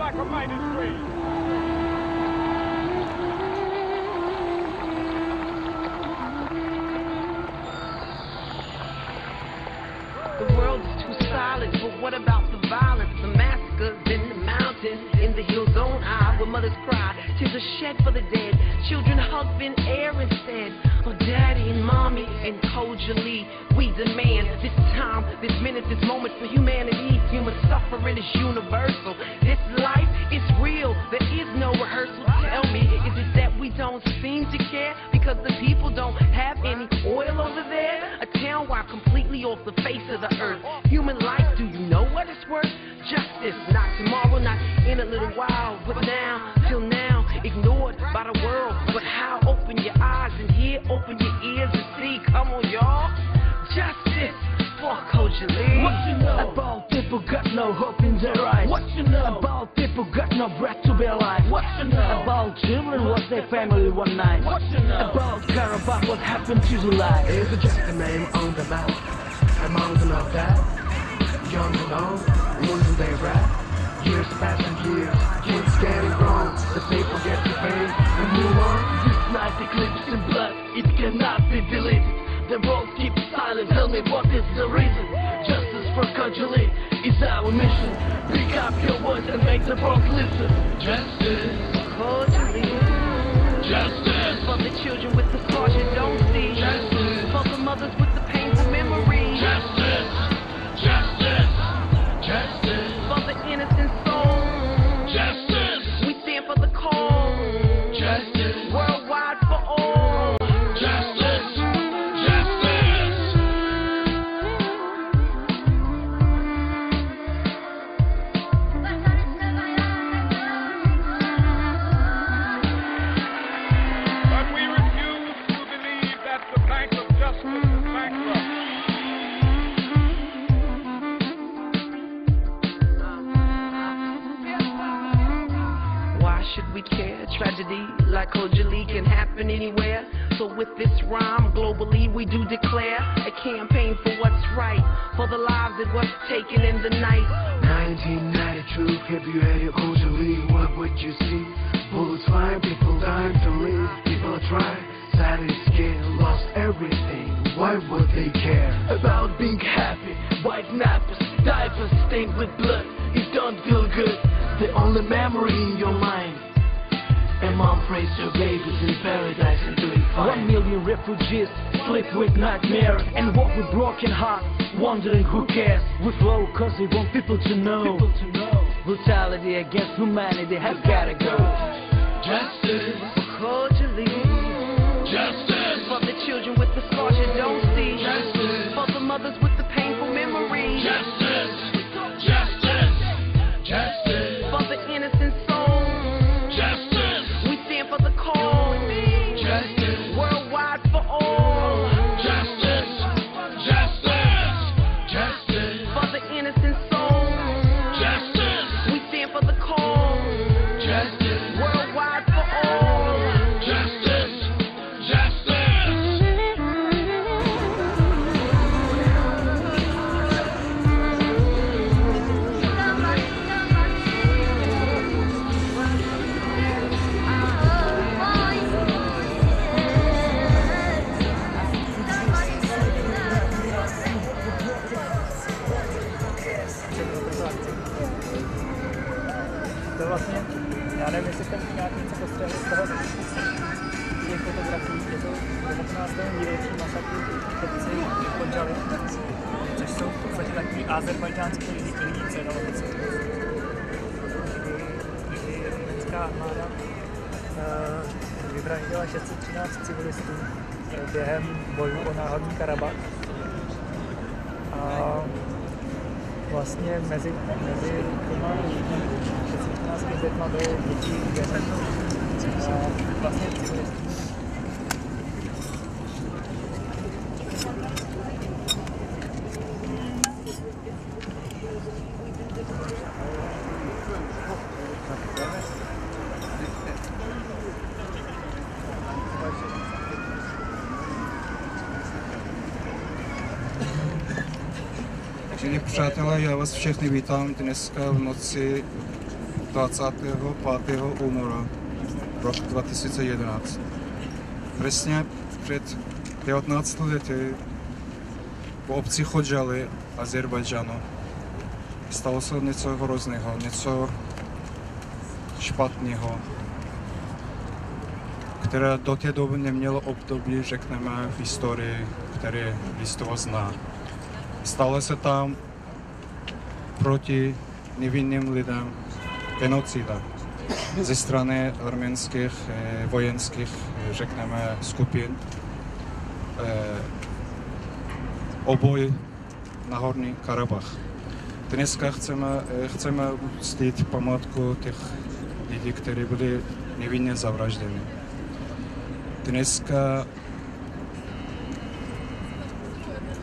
like a mighty tree. The world is too silent, but what about the violence? The massacres in the mountains, in the hills on high, where mothers cry, tears are shed for the dead. Children hug in air instead. Oh, daddy and mommy, and cordially, we demand this time, this minute, this moment for humanity. Human suffering is universal. This life is real, there is no rehearsal. Tell me, is it that we don't seem to care? Because the people don't have any oil over there? A town wide completely off the face of the earth. Human life, do you know what it's worth? Justice, not tomorrow, not in a little while, but now, till now, ignored by the world. But how? Open your eyes and hear, open your ears and see. Come on, y'all. Justice for Culture League. What you know about people got no hope in their eyes? What you know about people got no breath to be alive? What you know about children lost their family one night? What you know about Karabakh, what happened to the life? Is it just a name on the map? A mountain of that, young and old, losing their breath. Years passing years, kids getting grown, the people get the pain and move on. This night eclipse in blood, it cannot be deleted. The world keeps silent, tell me what is the reason? Justice for Culture League is our mission. Pick up your voice and make the world listen. Justice for Culture League. Justice for the children with the scars you don't see. Justice for the mothers with the painful memories. Justice, justice, justice for the innocent soul. Justice, we stand for the cause. Justice, worldwide for all. Justice, But we refuse to believe that the Bank of Justice is bankrupt. Why should we care? Tragedy like Culture League can happen anywhere. So with this rhyme, globally we do declare a campaign for what's right, for the lives that was taken in the night. 1992, February, Culture League, what would you see? Bullets flying, people dying to live, people are trying, sad and scared, lost everything. Why would they care? About being happy, white nappers, diapers stained with blood. It don't feel good, the only memory in your mind. And mom prays your babies in paradise and doing fine. 1 million refugees sleep with nightmares and walk with broken hearts, wondering who cares. We flow cause we want people to know. Brutality against humanity has gotta go. Justice for Culture League. Justice for the children with the scars you don't see. Justice for the mothers with the painful memories. Justice, justice, justice for the innocent soul. Justice, we stand for the cause. Justice, worldwide for all. Justice, justice, justice for the innocent soul. Justice, we stand for the cause. Justice, worldwide for all. Justice, justice. To vlastně, já nevím, jestli jste nějak něco postřehli z toho těch fotografií, je to 19. výročí masakru chodci Konžaly, což jsou v podstatě takový azerbajdžánský lidíce, no, kdy německá armáda vyvraždila 613 civilistů během bojů o Náhorní Karabach. A vlastně mezi těma 13 dětma bylo dětí ženy a vlastně civilistů. Přátelé, já vás všechny vítám dneska v noci 25. února rok 2011. Přesně před 19 lety po obci Chodžaly, Azerbajdžánu, stalo se něco hrozného, něco špatného, které do té doby nemělo období, řekneme, v historii, které lidstvo zná. Stalo se tam proti nevinným lidem genocida ze strany arménských vojenských, řekneme, skupin. Oboj na Horní Karabach. Dneska chceme uctít památku těch lidí, kteří byli nevinně zavražděni. Dneska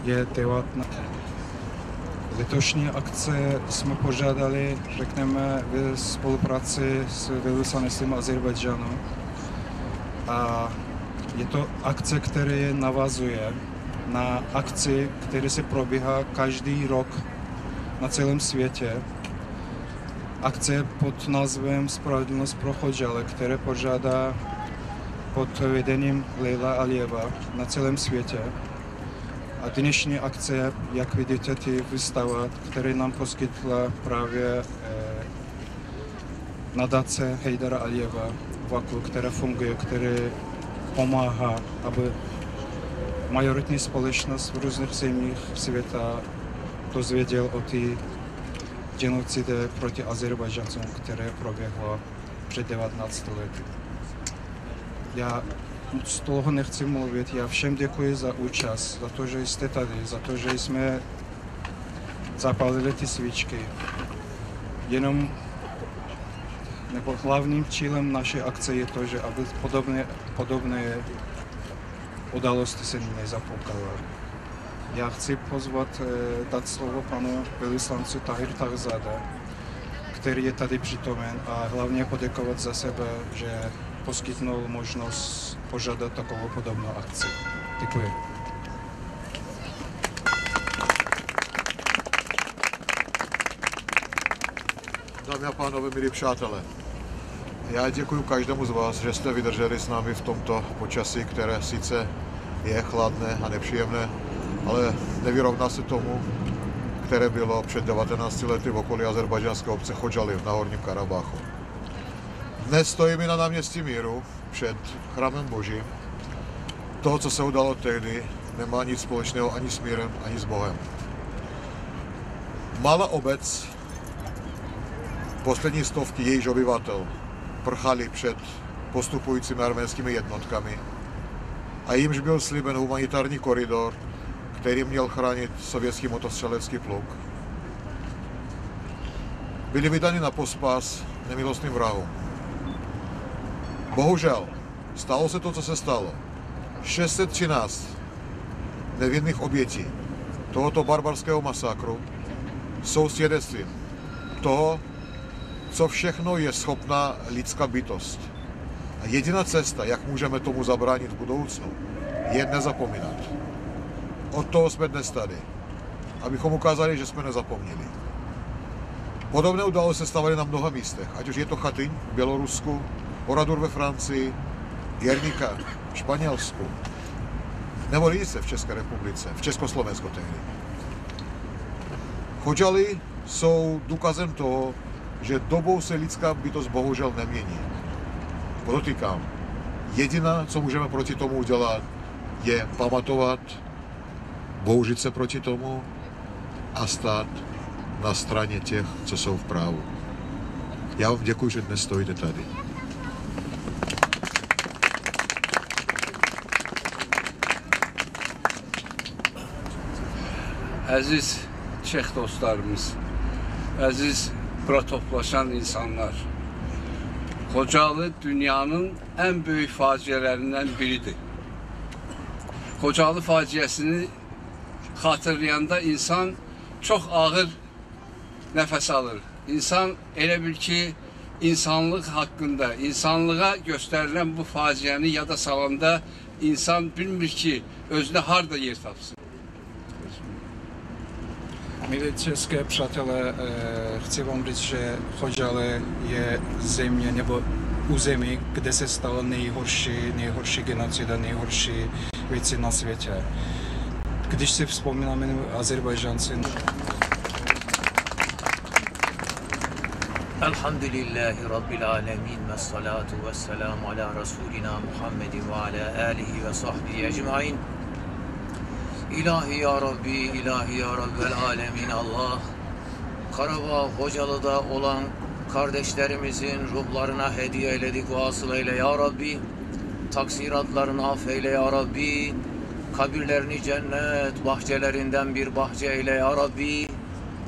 je 19. Letošní akce jsme požádali, řekneme, ve spolupráci s velvyslanstvím Azerbajdžánu. A je to akce, která navazuje na akci, která se probíhá každý rok na celém světě. Akce pod názvem Spravedlnost pro Chodžaly, které požádá pod vedením Lejla Alijeva na celém světě. A dnešní akce, jak vidíte, ty výstava, které nám poskytla právě nadace Hejdara Alijeva, VAKU, která funguje, která pomáhá, aby majoritní společnost v různých zemích světa dozvěděl o té genocidě proti Azerbajdžancům, které proběhlo před 19 lety. Já z toho nechci mluvit, já všem děkuji za účast, za to, že jste tady, za to, že jsme zapálili ty svíčky. Nebo hlavním cílem naší akce je to, že aby podobné události se nezapomněly. Já chci dát slovo panu velvyslanci Tahir Tahzadeh, který je tady přítomen, a hlavně poděkovat za sebe, že poskytnul možnost požádat takovou podobnou akci. Děkuji. Dámy a pánové, milí přátelé, já děkuji každému z vás, že jste vydrželi s námi v tomto počasí, které sice je chladné a nepříjemné, ale nevyrovná se tomu, které bylo před 19 lety v okolí azerbajdžánské obce Chodžaly na Horním Karabáchu. Dnes stojíme na náměstí Míru před chrámem Božím. To, co se udalo tehdy, nemá nic společného ani s mírem, ani s Bohem. Malá obec, poslední stovky jejíž obyvatel prchali před postupujícími arménskými jednotkami a jimž byl slíben humanitární koridor, který měl chránit sovětský motostřelecký pluk. Byli vydáni na pospas nemilostným vrahům. Bohužel, stalo se to, co se stalo. 613 nevinných obětí tohoto barbarského masakru jsou svědectvím toho, co všechno je schopná lidská bytost. A jediná cesta, jak můžeme tomu zabránit v budoucnu, je nezapomínat. Od toho jsme dnes tady, abychom ukázali, že jsme nezapomněli. Podobné události se stávaly na mnoha místech, ať už je to Chatyň v Bělorusku, Oradour ve Francii, Jernika v Španělsku, nebo Líce v České republice, v Československu tehdy. Chodžaly jsou důkazem toho, že dobou se lidská bytost bohužel nemění. Podotýkám, jediné, co můžeme proti tomu udělat, je pamatovat, bouřit se proti tomu a stát na straně těch, co jsou v právu. Já vám děkuji, že dnes stojíte tady. Əziz Çex dostlarımız, əziz bura toplaşan insanlar, Xocalı dünyanın en büyük faciələrindən biridir. Xocalı faciəsini xatırlayanda insan çox ağır nəfəs alır. İnsan elə bil ki, insanlıq haqqında, insanlığa göstərilən bu faciəni yada salanda insan bilmir ki, özünə harda yer tapsın. Milí české přátelé, chci vám říct, že Chodžale je země nebo území, kde se stala nejhorší genocida, nejhorší věci na světě. Když si vzpomínáme Azerbajdžánci. Elhamdülillahi Rabbil alemin ve salatu ve selamu ala Resulina Muhammedin ve ala alihi ve sahbihi ecmain. İlahi ya Rabbi, ilahi ya Rabbel alemin Allah. Karabağ Hocalı'da olan kardeşlerimizin ruhlarına hediye eyledik, vasıl eyle ya Rabbi. Taksiratlarını affeyle ya Rabbi. Kabirlerini cennet bahçelerinden bir bahçe eyle ya Rabbi.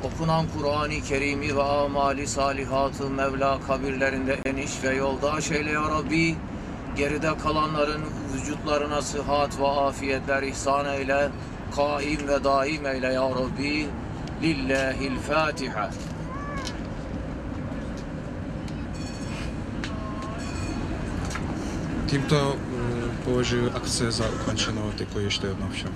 Okunan Kur'an-ı Kerim'i ve amali salihatı Mevla kabirlerinde eniş ve yoldaş eyle ya Rabbi. Geride kalanların vücutlarına sıhhat ve afiyetler ihsan eyle. Kaim ve daim eyle ya Rabbi. Lillahil Fatiha. Tímto považuji akce za ukončenou. Děkuji ještě jednou všem.